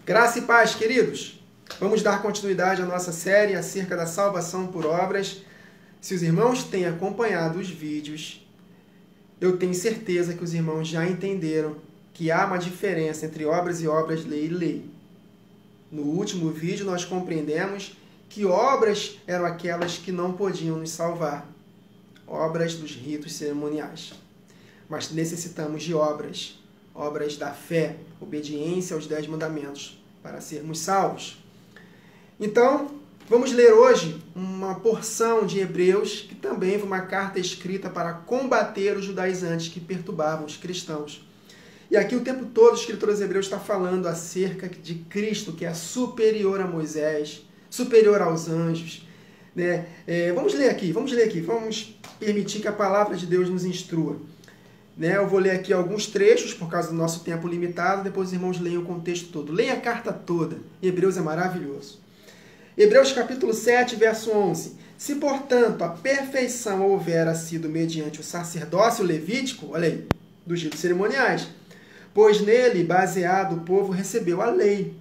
Graça e paz, queridos! Vamos dar continuidade à nossa série acerca da salvação por obras. Se os irmãos têm acompanhado os vídeos, eu tenho certeza que os irmãos já entenderam que há uma diferença entre obras e obras, lei e lei. No último vídeo nós compreendemos que obras eram aquelas que não podiam nos salvar, obras dos ritos cerimoniais. Mas necessitamos de obras da fé, obediência aos 10 mandamentos, para sermos salvos. Então, vamos ler hoje uma porção de Hebreus, que também foi uma carta escrita para combater os judaizantes que perturbavam os cristãos. E aqui o tempo todo o escritor dos Hebreus está falando acerca de Cristo, que é superior a Moisés, superior aos anjos. Né? Vamos ler aqui, vamos permitir que a palavra de Deus nos instrua. Eu vou ler aqui alguns trechos, por causa do nosso tempo limitado, depois os irmãos leiam o contexto todo. Leia a carta toda, Hebreus é maravilhoso. Hebreus capítulo 7, verso 11. Se, portanto, a perfeição houvera sido mediante o sacerdócio levítico, olha aí, dos ritos cerimoniais, pois nele, baseado, o povo recebeu a lei.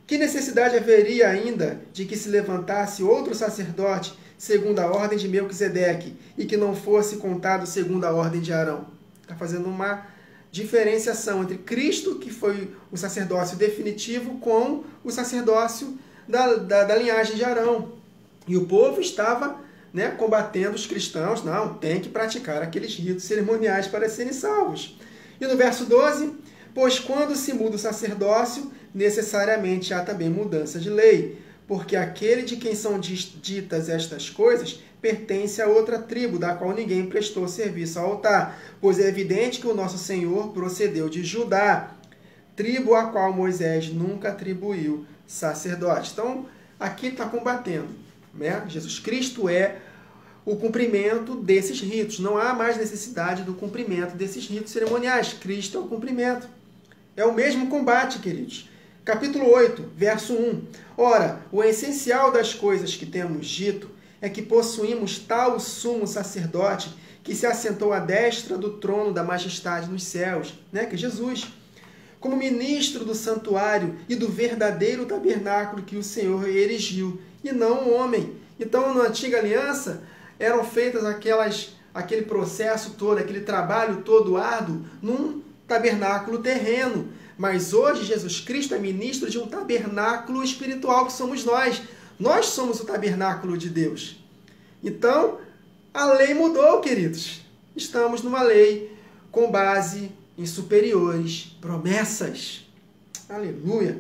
Que necessidade haveria ainda de que se levantasse outro sacerdote segundo a ordem de Melquisedeque e que não fosse contado segundo a ordem de Arão? Está fazendo uma diferenciação entre Cristo, que foi o sacerdócio definitivo, com o sacerdócio da linhagem de Arão. E o povo estava combatendo os cristãos. Não, tem que praticar aqueles ritos cerimoniais para serem salvos. E no verso 12, pois quando se muda o sacerdócio, necessariamente há também mudança de lei, porque aquele de quem são ditas estas coisas pertence a outra tribo, da qual ninguém prestou serviço ao altar, pois é evidente que o nosso Senhor procedeu de Judá, tribo a qual Moisés nunca atribuiu sacerdote. Então, aqui está combatendo. Jesus Cristo é o cumprimento desses ritos. Não há mais necessidade do cumprimento desses ritos cerimoniais. Cristo é o cumprimento. É o mesmo combate, queridos. Capítulo 8, verso 1. Ora, o essencial das coisas que temos dito é que possuímos tal sumo sacerdote que se assentou à destra do trono da majestade nos céus, que é Jesus, como ministro do santuário e do verdadeiro tabernáculo que o Senhor erigiu, e não o homem. Então, na antiga aliança, eram feitas aquele processo todo, aquele trabalho todo árduo, num tabernáculo terreno. Mas hoje Jesus Cristo é ministro de um tabernáculo espiritual que somos nós. Nós somos o tabernáculo de Deus. Então, a lei mudou, queridos. Estamos numa lei com base em superiores promessas. Aleluia!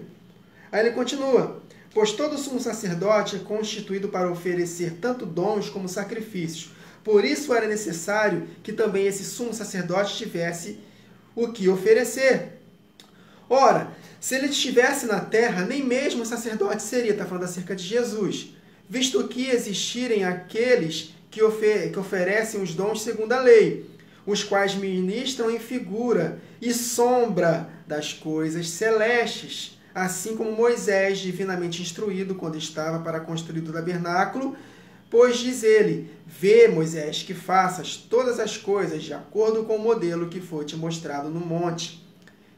Aí ele continua. Pois todo sumo sacerdote é constituído para oferecer tanto dons como sacrifícios. Por isso era necessário que também esse sumo sacerdote tivesse o que oferecer. Ora, se ele estivesse na terra, nem mesmo sacerdote seria, está falando acerca de Jesus, visto que existirem aqueles que oferecem os dons segundo a lei, os quais ministram em figura e sombra das coisas celestes, assim como Moisés, divinamente instruído, quando estava para construir o tabernáculo, pois diz ele, vê, Moisés, que faças todas as coisas de acordo com o modelo que foi te mostrado no monte.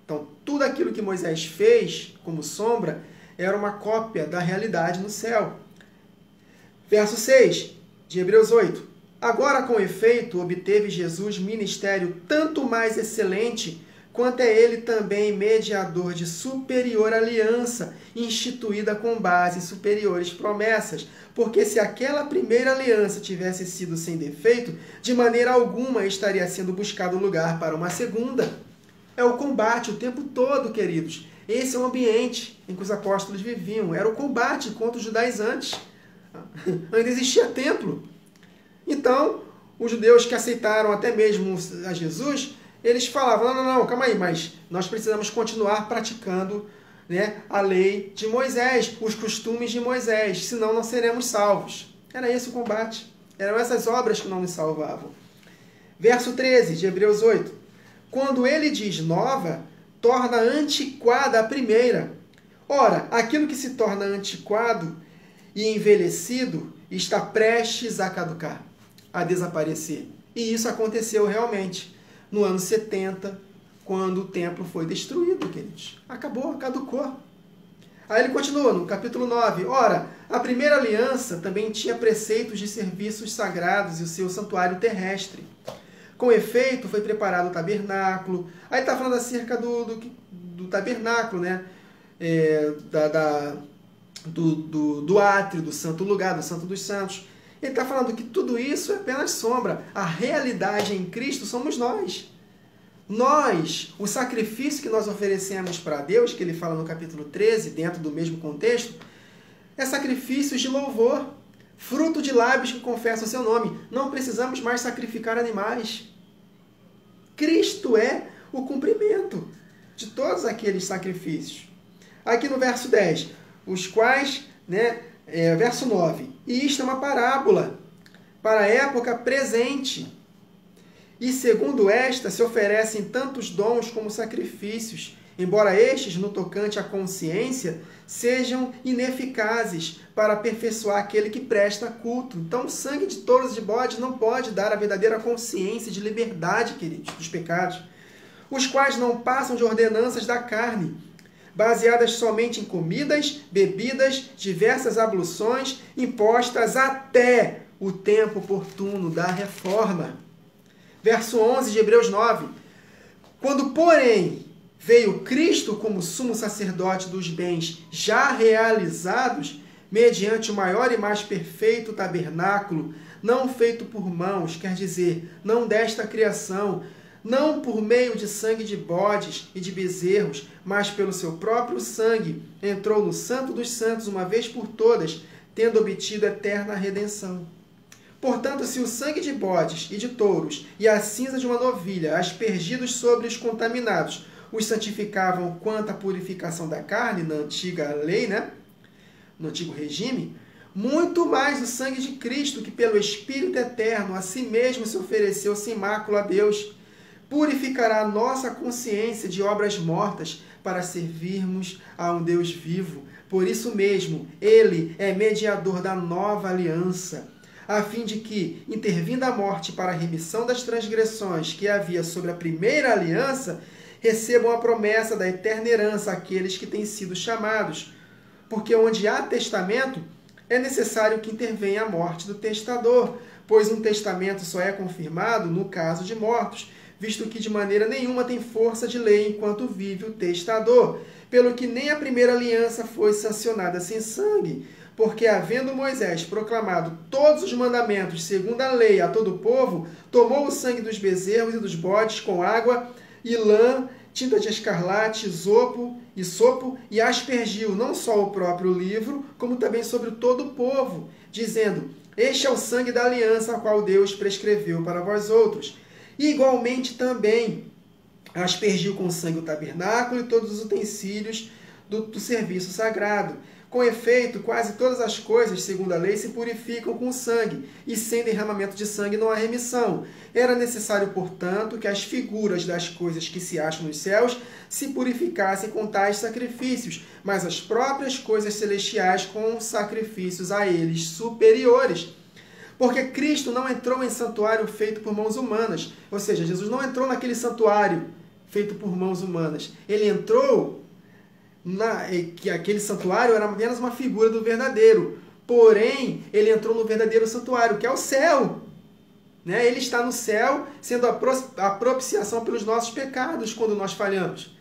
Então, tudo aquilo que Moisés fez como sombra era uma cópia da realidade no céu. Verso 6 de Hebreus 8. Agora, com efeito, obteve Jesus ministério tanto mais excelente, quanto é ele também mediador de superior aliança, instituída com base em superiores promessas. Porque se aquela primeira aliança tivesse sido sem defeito, de maneira alguma estaria sendo buscado lugar para uma segunda. É o combate o tempo todo, queridos. Esse é o ambiente em que os apóstolos viviam. Era o combate contra os judaizantes. Ainda existia templo. Então, os judeus que aceitaram até mesmo a Jesus, eles falavam, não, calma aí, mas nós precisamos continuar praticando a lei de Moisés, os costumes de Moisés, senão não seremos salvos. Era esse o combate. Eram essas obras que não nos salvavam. Verso 13 de Hebreus 8. Quando ele diz nova, torna antiquada a primeira. Ora, aquilo que se torna antiquado e envelhecido está prestes a caducar, a desaparecer. E isso aconteceu realmente no ano 70, quando o templo foi destruído, queridos. Acabou, caducou. Aí ele continua no capítulo 9. Ora, a primeira aliança também tinha preceitos de serviços sagrados e o seu santuário terrestre. Com efeito, foi preparado o tabernáculo. Aí está falando acerca do tabernáculo, né? Do átrio, do santo lugar, do santo dos santos. Ele está falando que tudo isso é apenas sombra. A realidade em Cristo somos nós. Nós, o sacrifício que nós oferecemos para Deus, que ele fala no capítulo 13, dentro do mesmo contexto, é sacrifícios de louvor, fruto de lábios que confessam o seu nome. Não precisamos mais sacrificar animais. Cristo é o cumprimento de todos aqueles sacrifícios. Aqui no verso 10, os quais, verso 9, e isto é uma parábola para a época presente. E segundo esta, se oferecem tantos dons como sacrifícios, embora estes, no tocante à consciência, sejam ineficazes para aperfeiçoar aquele que presta culto. Então, o sangue de touros e de bodes não pode dar a verdadeira consciência de liberdade, queridos, dos pecados, os quais não passam de ordenanças da carne, baseadas somente em comidas, bebidas, diversas abluções, impostas até o tempo oportuno da reforma. Verso 11 de Hebreus 9. Quando, porém, veio Cristo como sumo sacerdote dos bens já realizados, mediante o maior e mais perfeito tabernáculo, não feito por mãos, quer dizer, não desta criação, não por meio de sangue de bodes e de bezerros, mas pelo seu próprio sangue, entrou no Santo dos Santos uma vez por todas, tendo obtido eterna redenção. Portanto, se o sangue de bodes e de touros e a cinza de uma novilha, aspergidos sobre os contaminados, os santificavam quanto à purificação da carne, na antiga lei, no antigo regime, muito mais o sangue de Cristo, que pelo Espírito eterno a si mesmo se ofereceu sem mácula a Deus, purificará a nossa consciência de obras mortas para servirmos a um Deus vivo. Por isso mesmo, ele é mediador da nova aliança, a fim de que, intervindo a morte para a remissão das transgressões que havia sobre a primeira aliança, recebam a promessa da eterna herança aqueles que têm sido chamados. Porque onde há testamento, é necessário que intervenha a morte do testador, pois um testamento só é confirmado no caso de mortos, visto que de maneira nenhuma tem força de lei enquanto vive o testador, pelo que nem a primeira aliança foi sancionada sem sangue. Porque, havendo Moisés proclamado todos os mandamentos segundo a lei a todo o povo, tomou o sangue dos bezerros e dos bodes com água e lã, tinta de escarlate, sopo, e aspergiu não só o próprio livro, como também sobre todo o povo, dizendo: este é o sangue da aliança, a qual Deus prescreveu para vós outros. E, igualmente também aspergiu com sangue o tabernáculo e todos os utensílios do serviço sagrado. Com efeito, quase todas as coisas, segundo a lei, se purificam com sangue, e sem derramamento de sangue não há remissão. Era necessário, portanto, que as figuras das coisas que se acham nos céus se purificassem com tais sacrifícios, mas as próprias coisas celestiais com sacrifícios a eles superiores. Porque Cristo não entrou em santuário feito por mãos humanas, ou seja, Jesus não entrou naquele santuário feito por mãos humanas. Ele entrou que aquele santuário era apenas uma figura do verdadeiro. Porém, ele entrou no verdadeiro santuário, que é o céu. Ele está no céu, sendo a propiciação pelos nossos pecados quando nós falhamos.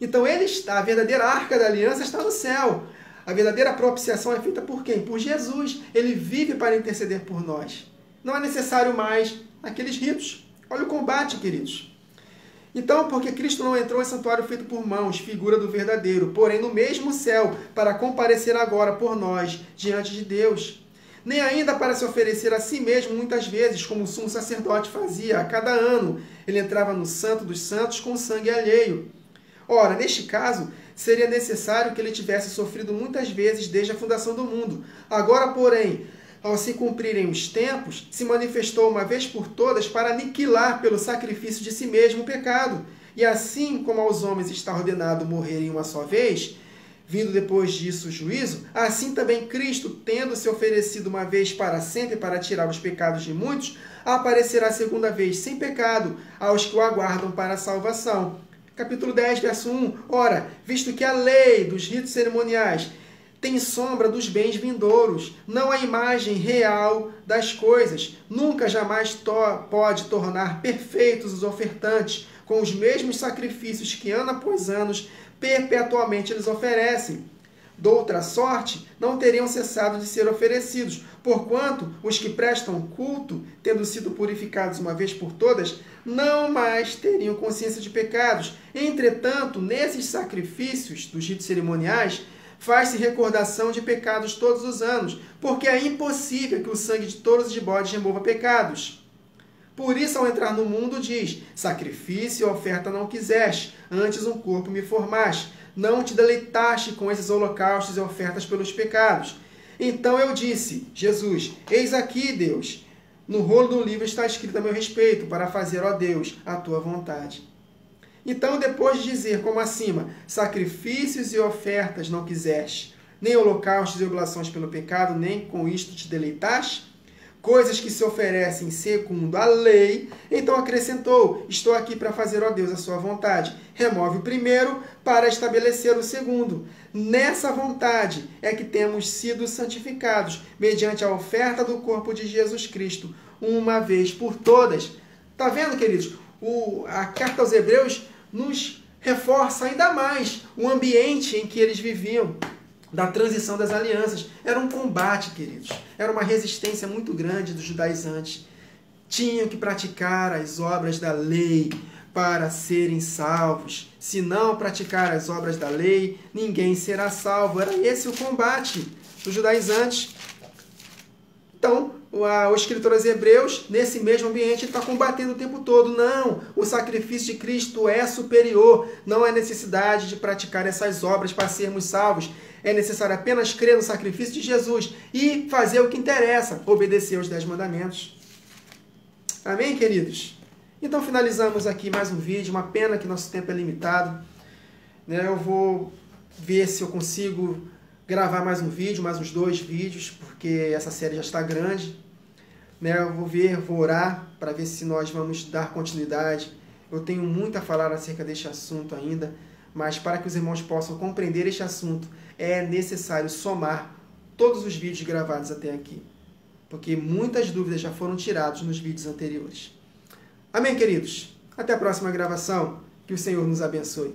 Então, a verdadeira arca da aliança está no céu. A verdadeira propiciação é feita por quem? Por Jesus. Ele vive para interceder por nós. Não é necessário mais aqueles ritos. Olha o combate, queridos. Então, porque Cristo não entrou em santuário feito por mãos, figura do verdadeiro, porém no mesmo céu, para comparecer agora por nós diante de Deus. Nem ainda para se oferecer a si mesmo muitas vezes, como o sumo sacerdote fazia a cada ano. Ele entrava no Santo dos Santos com sangue alheio. Ora, neste caso, seria necessário que ele tivesse sofrido muitas vezes desde a fundação do mundo. Agora, porém, ao se cumprirem os tempos, se manifestou uma vez por todas para aniquilar pelo sacrifício de si mesmo o pecado. E assim como aos homens está ordenado morrerem uma só vez, vindo depois disso o juízo, assim também Cristo, tendo se oferecido uma vez para sempre para tirar os pecados de muitos, aparecerá segunda vez sem pecado aos que o aguardam para a salvação. Capítulo 10, verso 1. Ora, visto que a lei dos ritos cerimoniais tem sombra dos bens vindouros, não a imagem real das coisas, nunca jamais pode tornar perfeitos os ofertantes com os mesmos sacrifícios que ano após ano perpetuamente eles oferecem. Doutra sorte, não teriam cessado de ser oferecidos, porquanto os que prestam culto, tendo sido purificados uma vez por todas, não mais teriam consciência de pecados. Entretanto, nesses sacrifícios dos ritos cerimoniais, faz-se recordação de pecados todos os anos, porque é impossível que o sangue de touros e de bodes remova pecados. Por isso, ao entrar no mundo, diz: sacrifício e oferta não quiseste, antes um corpo me formaste. Não te deleitaste com esses holocaustos e ofertas pelos pecados. Então eu disse, Jesus, eis aqui, Deus, no rolo do livro está escrito a meu respeito, para fazer, ó Deus, a tua vontade. Então, depois de dizer, como acima, sacrifícios e ofertas não quiseste, nem holocaustos e oblações pelo pecado, nem com isto te deleitaste, coisas que se oferecem segundo a lei, então acrescentou, estou aqui para fazer, ó Deus, a sua vontade. Remove o primeiro para estabelecer o segundo. Nessa vontade é que temos sido santificados, mediante a oferta do corpo de Jesus Cristo, uma vez por todas. Está vendo, queridos? A carta aos Hebreus nos reforça ainda mais o ambiente em que eles viviam, da transição das alianças. Era um combate, queridos. Era uma resistência muito grande dos judaizantes. Tinham que praticar as obras da lei para serem salvos. Se não praticar as obras da lei, ninguém será salvo. Era esse o combate dos judaizantes. Então, o escritor aos Hebreus, nesse mesmo ambiente, está combatendo o tempo todo. Não, o sacrifício de Cristo é superior. Não há necessidade de praticar essas obras para sermos salvos. É necessário apenas crer no sacrifício de Jesus e fazer o que interessa, obedecer aos 10 mandamentos. Amém, queridos? Então, finalizamos aqui mais um vídeo. Uma pena que nosso tempo é limitado. Eu vou ver se eu consigo gravar mais um vídeo, mais uns 2 vídeos, porque essa série já está grande. Eu vou orar para ver se nós vamos dar continuidade. Eu tenho muito a falar acerca deste assunto ainda, mas para que os irmãos possam compreender este assunto, é necessário somar todos os vídeos gravados até aqui, porque muitas dúvidas já foram tiradas nos vídeos anteriores. Amém, queridos? Até a próxima gravação. Que o Senhor nos abençoe.